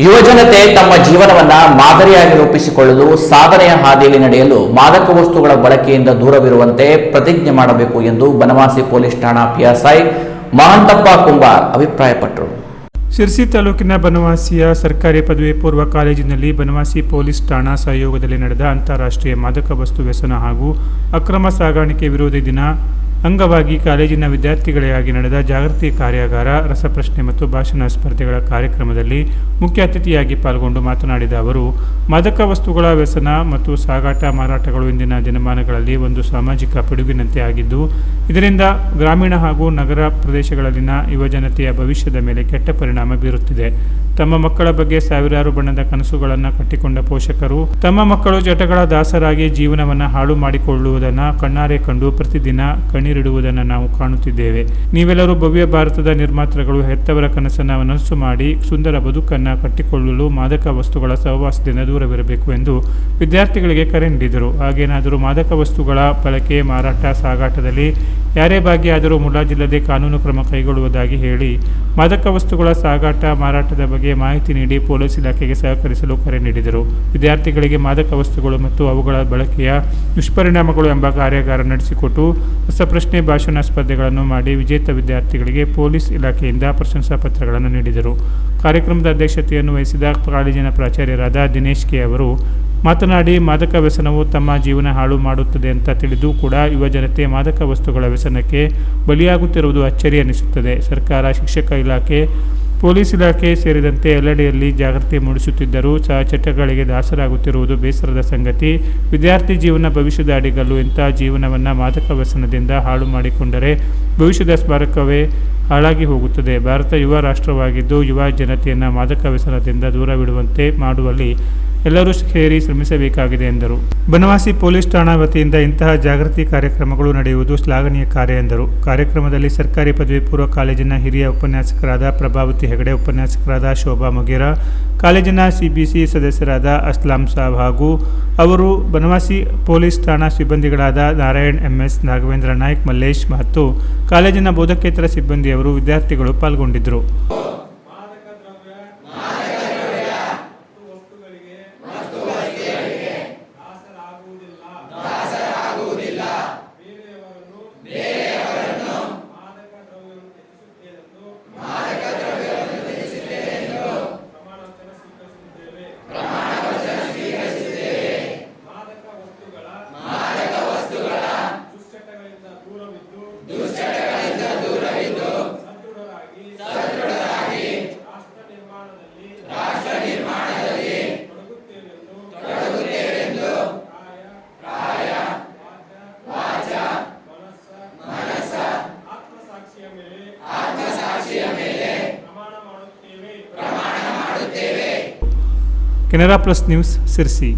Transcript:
ಯುವಜನತೆ ತಮ್ಮ ಜೀವನವನ್ನ ಮಾದರಿಯಾಗಿ ರೂಪಿಸಿಕೊಳ್ಳಲು ಸಾಧನೆಯ ಹಾದಿಯಲ್ಲಿ ನಡೆಯಲು ಮಾದಕ ವಸ್ತುಗಳ ಬಳಕೆಯಿಂದ ದೂರವಿರುವಂತೆ ಪ್ರತಿಜ್ಞೆ ಮಾಡಬೇಕು ಎಂದು ಬನವಾಸಿ ಪೊಲೀಸ್ ಠಾಣಾ ಪಿಎಸ್ಐ ಮಹಂತಪ್ಪ ಕುಂಬಾರ್ ಅಭಿಪ್ರಾಯಪಟ್ಟರು. ಶಿರಸಿ ತಾಲೂಕಿನ ಬನವಾಸಿಯ ಸರ್ಕಾರಿ ಪದವಿ ಪೂರ್ವ ಕಾಲೇಜಿನಲ್ಲಿ ಬನವಾಸಿ ಪೊಲೀಸ್ ಠಾಣಾ ಸಹಯೋಗದಲ್ಲಿ ನಡೆದ ಅಂತಾರಾಷ್ಟ್ರೀಯ ಮಾದಕ ವಸ್ತು ವ್ಯಸನ ಹಾಗೂ ಅಕ್ರಮ ಸಾಗಾಣಿಕೆ ವಿರೋಧಿ ದಿನ ಅಂಗವಾಗಿ ಕಾಲೇಜಿನ ವಿದ್ಯಾರ್ಥಿಗಳಿಗಾಗಿ ನಡೆದ ಜಾಗೃತಿ ಕಾರ್ಯಾಗಾರ, ರಸಪ್ರಶ್ನೆ ಮತ್ತು ಭಾಷಣ ಸ್ಪರ್ಧೆಗಳ ಕಾರ್ಯಕ್ರಮದಲ್ಲಿ ಮುಖ್ಯ ಅತಿಥಿಯಾಗಿ ಪಾಲ್ಗೊಂಡು ಮಾತನಾಡಿದ ಅವರು, ಮಾದಕ ವಸ್ತುಗಳ ವ್ಯಸನ ಮತ್ತು ಸಾಗಾಟ ಮಾರಾಟಗಳು ಇಂದಿನ ದಿನಮಾನಗಳಲ್ಲಿ ಒಂದು ಸಾಮಾಜಿಕ ಪಿಡುಗಿನಂತೆ ಆಗಿದ್ದು, ಇದರಿಂದ ಗ್ರಾಮೀಣ ಹಾಗೂ ನಗರ ಪ್ರದೇಶಗಳಲ್ಲಿನ ಯುವಜನತೆಯ ಭವಿಷ್ಯದ ಮೇಲೆ ಕೆಟ್ಟ ಪರಿಣಾಮ ಬೀರುತ್ತಿದೆ. ತಮ್ಮ ಮಕ್ಕಳ ಬಗ್ಗೆ ಸಾವಿರಾರು ಬಣ್ಣದ ಕನಸುಗಳನ್ನು ಕಟ್ಟಿಕೊಂಡ ಪೋಷಕರು ತಮ್ಮ ಮಕ್ಕಳು ಚಟಗಳ ದಾಸರಾಗಿ ಜೀವನವನ್ನು ಹಾಳು ಮಾಡಿಕೊಳ್ಳುವುದನ್ನು ಕಣ್ಣಾರೆ ಕಂಡು ಪ್ರತಿದಿನ ಕಣ್ಣೀರಿಡುವುದನ್ನು ನಾವು ಕಾಣುತ್ತಿದ್ದೇವೆ. ನೀವೆಲ್ಲರೂ ಭವ್ಯ ಭಾರತದ ನಿರ್ಮಾತೃಗಳು. ಹೆತ್ತವರ ಕನಸನ್ನು ನನಸು ಮಾಡಿ ಸುಂದರ ಬದುಕನ್ನು ಕಟ್ಟಿಕೊಳ್ಳಲು ಮಾದಕ ವಸ್ತುಗಳ ಸಹವಾಸದಿಂದ ದೂರವಿರಬೇಕು ಎಂದು ವಿದ್ಯಾರ್ಥಿಗಳಿಗೆ ಕರೆ ನೀಡಿದರು. ಹಾಗೇನಾದರೂ ಮಾದಕ ವಸ್ತುಗಳ ಬಳಕೆ, ಮಾರಾಟ, ಸಾಗಾಟದಲ್ಲಿ ಯಾರೇ ಭಾಗಿಯಾದರೂ ಮುಲಾಜಿಲ್ಲದೆ ಕಾನೂನು ಕ್ರಮ ಕೈಗೊಳ್ಳುವುದಾಗಿ ಹೇಳಿ, ಮಾದಕ ವಸ್ತುಗಳ ಸಾಗಾಟ ಮಾರಾಟದ ಬಗ್ಗೆ ಮಾಹಿತಿ ನೀಡಿ ಪೊಲೀಸ್ ಇಲಾಖೆಗೆ ಸಹಕರಿಸಲು ಕರೆ ನೀಡಿದರು. ವಿದ್ಯಾರ್ಥಿಗಳಿಗೆ ಮಾದಕ ವಸ್ತುಗಳು ಮತ್ತು ಅವುಗಳ ಬಳಕೆಯ ದುಷ್ಪರಿಣಾಮಗಳು ಎಂಬ ಕಾರ್ಯಾಗಾರ ನಡೆಸಿಕೊಟ್ಟು ರಸಪ್ರಶ್ನೆ, ಭಾಷಣ ಸ್ಪರ್ಧೆಗಳನ್ನು ಮಾಡಿ ವಿಜೇತ ವಿದ್ಯಾರ್ಥಿಗಳಿಗೆ ಪೊಲೀಸ್ ಇಲಾಖೆಯಿಂದ ಪ್ರಶಂಸಾ ಪತ್ರಗಳನ್ನು ನೀಡಿದರು. ಕಾರ್ಯಕ್ರಮದ ಅಧ್ಯಕ್ಷತೆಯನ್ನು ವಹಿಸಿದ ಕಾಲೇಜಿನ ಪ್ರಾಚಾರ್ಯರಾದ ದಿನೇಶ್ ಕೆ ಅವರು ಮಾತನಾಡಿ, ಮಾದಕ ವ್ಯಸನವು ತಮ್ಮ ಜೀವನ ಹಾಳು ಮಾಡುತ್ತದೆ ಅಂತ ತಿಳಿದು ಕೂಡ ಯುವಜನತೆ ಮಾದಕ ವಸ್ತುಗಳ ವ್ಯಸನಕ್ಕೆ ಬಲಿಯಾಗುತ್ತಿರುವುದು ಅಚ್ಚರಿ ಎನಿಸುತ್ತದೆ. ಸರ್ಕಾರ, ಶಿಕ್ಷಕ ಇಲಾಖೆ, ಪೊಲೀಸ್ ಇಲಾಖೆ ಸೇರಿದಂತೆ ಎಲ್ಲೆಡೆಯಲ್ಲಿ ಜಾಗೃತಿ ಮೂಡಿಸುತ್ತಿದ್ದರೂ ಸಹ ಚಟಗಳಿಗೆ ದಾಸರಾಗುತ್ತಿರುವುದು ಬೇಸರದ ಸಂಗತಿ. ವಿದ್ಯಾರ್ಥಿ ಜೀವನ ಭವಿಷ್ಯದ ಅಡಿಗಲ್ಲು. ಇಂತಹ ಜೀವನವನ್ನು ಮಾದಕ ವ್ಯಸನದಿಂದ ಹಾಳು ಮಾಡಿಕೊಂಡರೆ ಭವಿಷ್ಯದ ಸ್ಮಾರಕವೇ ಹಾಳಾಗಿ ಹೋಗುತ್ತದೆ. ಭಾರತ ಯುವ ರಾಷ್ಟ್ರವಾಗಿದ್ದು ಯುವ ಜನತೆಯನ್ನು ಮಾದಕ ವ್ಯಸನದಿಂದ ದೂರವಿಡುವಂತೆ ಮಾಡುವಲ್ಲಿ ಎಲ್ಲರೂ ಸೇರಿ ಶ್ರಮಿಸಬೇಕಾಗಿದೆ ಎಂದರು. ಬನವಾಸಿ ಪೊಲೀಸ್ ಠಾಣಾ ವತಿಯಿಂದ ಇಂತಹ ಜಾಗೃತಿ ಕಾರ್ಯಕ್ರಮಗಳು ನಡೆಯುವುದು ಶ್ಲಾಘನೀಯ ಕಾರ್ಯ ಎಂದರು. ಕಾರ್ಯಕ್ರಮದಲ್ಲಿ ಸರ್ಕಾರಿ ಪದವಿ ಪೂರ್ವ ಕಾಲೇಜಿನ ಹಿರಿಯ ಉಪನ್ಯಾಸಕರಾದ ಪ್ರಭಾವತಿ ಹೆಗಡೆ, ಉಪನ್ಯಾಸಕರಾದ ಶೋಭಾ ಮೊಗೇರಾ, ಕಾಲೇಜಿನ ಸಿಬಿಸಿ ಸದಸ್ಯರಾದ ಅಸ್ಲಾಂ ಸಾಬ್ ಹಾಗೂ ಅವರು ಬನವಾಸಿ ಪೊಲೀಸ್ ಠಾಣಾ ಸಿಬ್ಬಂದಿಗಳಾದ ನಾರಾಯಣ್ ಎಂಎಸ್, ರಾಘವೇಂದ್ರ ನಾಯ್ಕ್, ಮಲ್ಲೇಶ್ ಮತ್ತು ಕಾಲೇಜಿನ ಬೋಧಕೇತರ ಸಿಬ್ಬಂದಿಯವರು, ವಿದ್ಯಾರ್ಥಿಗಳು ಪಾಲ್ಗೊಂಡಿದ್ದರು. Canara plus news, Sirsi.